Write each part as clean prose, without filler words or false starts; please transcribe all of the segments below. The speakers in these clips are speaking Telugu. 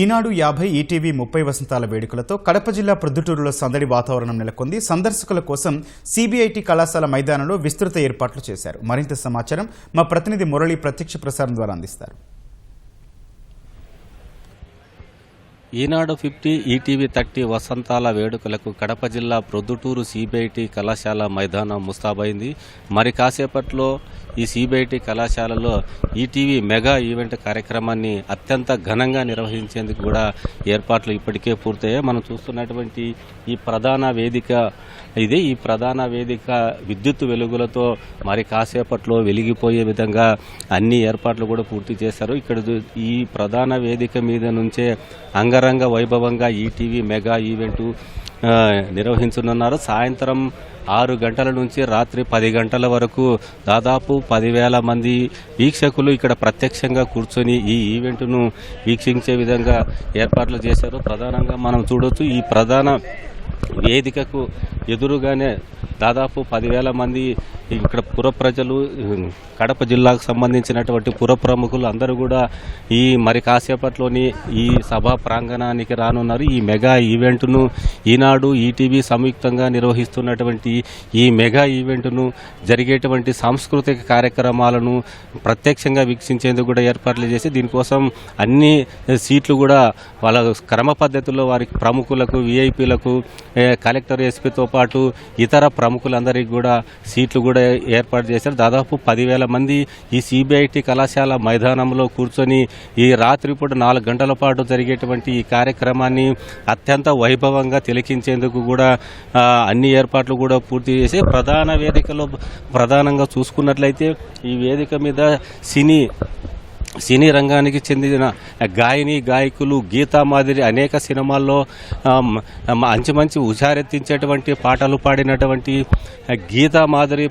ఈనాడు 50 ఈటీవీ 30 వసంతాల వేడుకలతో కడప జిల్లా ప్రొద్దుటూరులో సందడి వాతావరణం నెలకొంది. సందర్శకుల కోసం సిబిఐటి కళాశాల మైదానంలో విస్తృత ఏర్పాట్లు చేశారు. మరింత సమాచారం మా ప్రతినిధి మురళి ప్రత్యక్ష ప్రసారం ద్వారా అందిస్తారు. ఈనాడు 50 ఈటీవీ 30 వసంతాల వేడుకలకు కడప జిల్లా ప్రొద్దుటూరు సిబిఐటి కళాశాల మైదానం ముస్తాబైంది. మరి కాసేపట్లో ఈ సిబిఐటి కళాశాలలో ఈటీవీ మెగా ఈవెంట్ కార్యక్రమాన్ని అత్యంత ఘనంగా నిర్వహించేందుకు కూడా ఏర్పాట్లు ఇప్పటికే పూర్తయ్యాయి. మనం చూస్తున్నటువంటి ఈ ప్రధాన వేదిక ఈ ప్రధాన వేదిక విద్యుత్ వెలుగులతో మరి కాసేపట్లో వెలిగిపోయే విధంగా అన్ని ఏర్పాట్లు కూడా పూర్తి చేశారు. ఇక్కడ ఈ ప్రధాన వేదిక మీద నుంచే అంగరంగ వైభవంగా ఈటీవీ మెగా ఈవెంట్ నిర్వహించనున్నారు. సాయంత్రం 6 గంటల నుంచి రాత్రి 10 గంటల వరకు దాదాపు 10,000 మంది వీక్షకులు ఇక్కడ ప్రత్యక్షంగా కూర్చొని ఈ ఈవెంట్ను వీక్షించే విధంగా ఏర్పాట్లు చేశారు. ప్రధానంగా మనం చూడొచ్చు ఈ ప్రధాన వేదికకు ఎదురుగానే దాదాపు 10,000 మంది ఇక్కడ పుర ప్రజలు, కడప జిల్లాకు సంబంధించినటువంటి పుర ప్రముఖులు అందరూ కూడా ఈ మరి కాసేపట్లోని ఈ సభా ప్రాంగణానికి రానున్నారు. ఈ మెగా ఈవెంట్ను ఈనాడు ఈటీవీ సంయుక్తంగా నిర్వహిస్తున్నటువంటి ఈ మెగా ఈవెంట్ను జరిగేటువంటి సాంస్కృతిక కార్యక్రమాలను ప్రత్యక్షంగా వీక్షించేందుకు కూడా ఏర్పాట్లు చేసి దీనికోసం అన్ని సీట్లు కూడా వాళ్ళ క్రమ పద్ధతుల్లో వారికి ప్రముఖులకు, విఐపీలకు, కలెక్టర్, ఎస్పీతో పాటు ఇతర ప్రముఖులందరికీ కూడా సీట్లు కూడా ఏర్పాటు చేశారు. దాదాపు 10,000 మంది ఈ సిబిఐటి కళాశాల మైదానంలో కూర్చొని ఈ రాత్రిపూట 4 గంటల పాటు జరిగేటువంటి ఈ కార్యక్రమాన్ని అత్యంత వైభవంగా తిలకించేందుకు కూడా అన్ని ఏర్పాట్లు కూడా పూర్తి చేసి ప్రధాన వేదికలో ప్రధానంగా చూసుకున్నట్లయితే ఈ వేదిక మీద సినీ రంగానికి చెందిన గాయకులు గీతా మాదిరి అనేక సినిమాల్లో మంచి హుషారెత్తించేటువంటి పాటలు పాడినటువంటి గీతా మాదిరి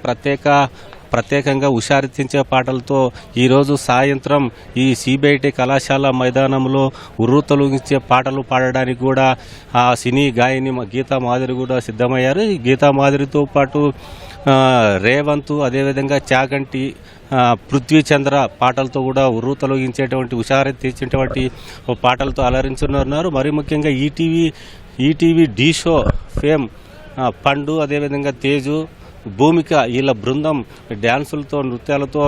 ప్రత్యేకంగా హుషారెత్తించే పాటలతో ఈరోజు సాయంత్రం ఈ సిబిఐటి కళాశాల మైదానంలో ఉర్రూతలూగించే పాటలు పాడడానికి కూడా ఆ సినీ గాయని గీతా మాదిరి కూడా సిద్ధమయ్యారు. ఈ గీతా మాదిరితో పాటు రేవంత్, అదేవిధంగా చాగంటి, పృథ్వీచంద్ర పాటలతో కూడా ఉర్రూతలూగించేటువంటి హుషారెత్తించేటువంటి పాటలతో అలరించున్నారు. మరి ముఖ్యంగా ఈటీవీ డి షో ఫేమ్ పండు, అదేవిధంగా తేజు, భూమిక వీళ్ళ బృందం డ్యాన్సులతో, నృత్యాలతో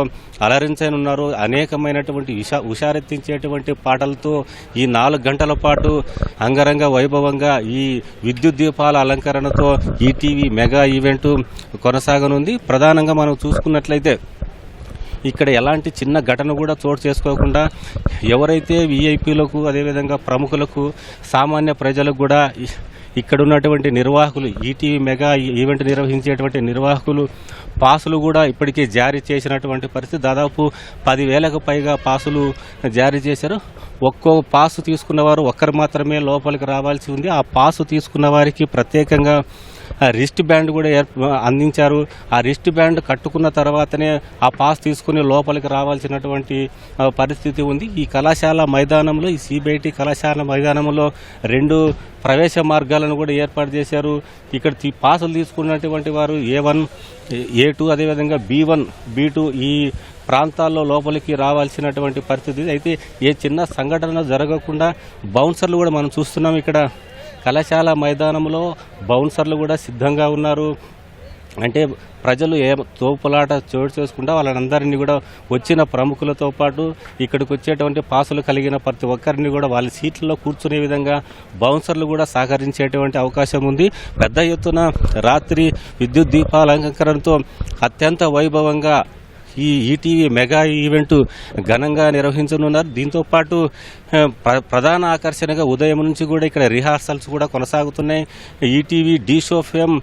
అలరించనున్నారు. అనేకమైనటువంటి హుషారెత్తించేటువంటి పాటలతో ఈ 4 గంటల పాటు అంగరంగ వైభవంగా ఈ విద్యుత్ దీపాల అలంకరణతో ఈటీవీ మెగా ఈవెంట్ కొనసాగనుంది. ప్రధానంగా మనం చూసుకున్నట్లయితే ఇక్కడ ఎలాంటి చిన్న ఘటన కూడా చోటు చేసుకోకుండా ఎవరైతే విఐపీలకు, అదేవిధంగా ప్రముఖులకు, సామాన్య ప్రజలకు కూడా ఇక్కడ ఉన్నటువంటి నిర్వాహకులు, ఈటీవీ మెగా ఈవెంట్ నిర్వహించేటువంటి నిర్వాహకులు పాసులు కూడా ఇప్పటికే జారీ చేసినటువంటి పరిస్థితి. దాదాపు 10,000కు పైగా పాసులు జారీ చేశారు. ఒక్కో పాసు తీసుకున్నవారు ఒక్కరు మాత్రమే లోపలికి రావాల్సి ఉంది. ఆ పాసు తీసుకున్న వారికి ప్రత్యేకంగా రిస్ట్ బ్యాండ్ కూడా అందించారు. ఆ రిస్ట్ బ్యాండ్ కట్టుకున్న తర్వాతనే ఆ పాస్ తీసుకుని లోపలికి రావాల్సినటువంటి పరిస్థితి ఉంది. ఈ కళాశాల మైదానంలో, ఈ సిబిఐటి కళాశాల మైదానంలో 2 ప్రవేశ మార్గాలను కూడా ఏర్పాటు చేశారు. ఇక్కడ పాసులు తీసుకున్నటువంటి వారు A1, A2, అదేవిధంగా B1, B2 ఈ ప్రాంతాల్లో లోపలికి రావాల్సినటువంటి పరిస్థితి. అయితే ఏ చిన్న సంఘటన జరగకుండా బౌన్సర్లు కూడా మనం చూస్తున్నాం. ఇక్కడ కళాశాల మైదానంలో బౌన్సర్లు కూడా సిద్ధంగా ఉన్నారు. అంటే ప్రజలు ఏ తోపులాట చోటు చేసుకుంటా వాళ్ళందరినీ కూడా వచ్చిన ప్రముఖులతో పాటు ఇక్కడికి వచ్చేటువంటి పాసులు కలిగిన ప్రతి ఒక్కరిని కూడా వాళ్ళ సీట్లలో కూర్చునే విధంగా బౌన్సర్లు కూడా సహకరించేటువంటి అవకాశం ఉంది. పెద్ద ఎత్తున రాత్రి విద్యుత్ దీపాల అలంకరణతో అత్యంత వైభవంగా ఈ ఈటీవీ మెగా ఈవెంట్ ఘనంగా నిర్వహించనున్నారు. దీంతోపాటు ప్రధాన ఆకర్షణగా ఉదయం నుంచి కూడా ఇక్కడ రిహార్సల్స్ కూడా కొనసాగుతున్నాయి. ఈటీవీ డి షో ఫేమ్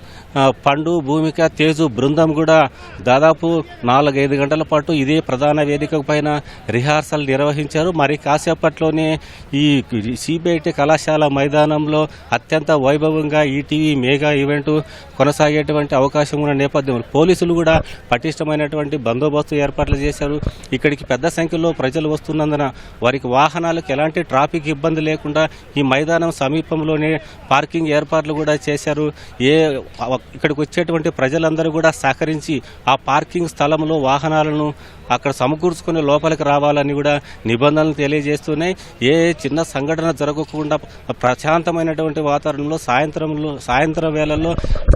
పండు, భూమిక, తేజు బృందం కూడా దాదాపు 4-5 గంటల పాటు ఇదే ప్రధాన వేదిక పైన రిహార్సల్ నిర్వహించారు. మరి కాసేపట్లోనే ఈ సిబిఐటి కళాశాల మైదానంలో అత్యంత వైభవంగా ఈటీవీ మెగా ఈవెంట్ కొనసాగేటువంటి అవకాశం ఉన్న నేపథ్యంలో పోలీసులు కూడా పటిష్టమైనటువంటి బందోబస్తు ఏర్పాట్లు చేశారు. ఇక్కడికి పెద్ద సంఖ్యలో ప్రజలు వస్తున్నందున వారికి వాహనాలకు ఎలాంటి ట్రాఫిక్ ఇబ్బంది లేకుండా ఈ మైదానం సమీపంలోనే పార్కింగ్ ఏర్పాట్లు కూడా చేశారు. ఇక్కడికి వచ్చేటువంటి ప్రజలందరూ కూడా సహకరించి ఆ పార్కింగ్ స్థలంలో వాహనాలను అక్కడ సమకూర్చుకుని లోపలికి రావాలని కూడా నిబంధనలు తెలియజేస్తున్నాయి. ఏ చిన్న సంఘటన జరగకుండా ప్రశాంతమైనటువంటి వాతావరణంలో సాయంత్రం వేళల్లో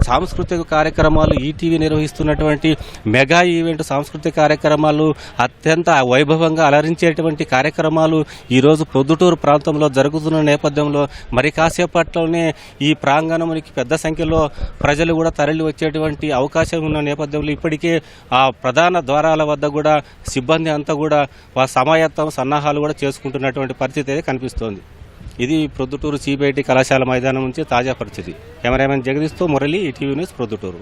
సాంస్కృతిక కార్యక్రమాలు ఈటీవీ నిర్వహిస్తున్నటువంటి మెగా ఈవెంట్ సాంస్కృతిక కార్యక్రమాలు అత్యంత వైభవంగా అలరించేటువంటి కార్యక్రమాలు ఈరోజు ప్రొద్దుటూరు ప్రాంతంలో జరుగుతున్న నేపథ్యంలో మరి కాసేపట్లోనే ఈ ప్రాంగణానికి పెద్ద సంఖ్యలో ప్రజలు కూడా తరలి వచ్చేటువంటి అవకాశం ఉన్న నేపథ్యంలో ఇప్పటికే ఆ ప్రధాన ద్వారాల వద్ద కూడా సిబ్బంది అంతా కూడా సమాయత్తం సన్నాహాలు కూడా చేసుకుంటున్నటువంటి పరిస్థితి అయితే కనిపిస్తోంది. ఇది ప్రొద్దుటూరు సిబిఐటి కళాశాల మైదానం నుంచి తాజా పరిస్థితి. కెమెరామెన్ జగదీష్తో మురళి, ఈటీవీ న్యూస్, ప్రొద్దుటూరు.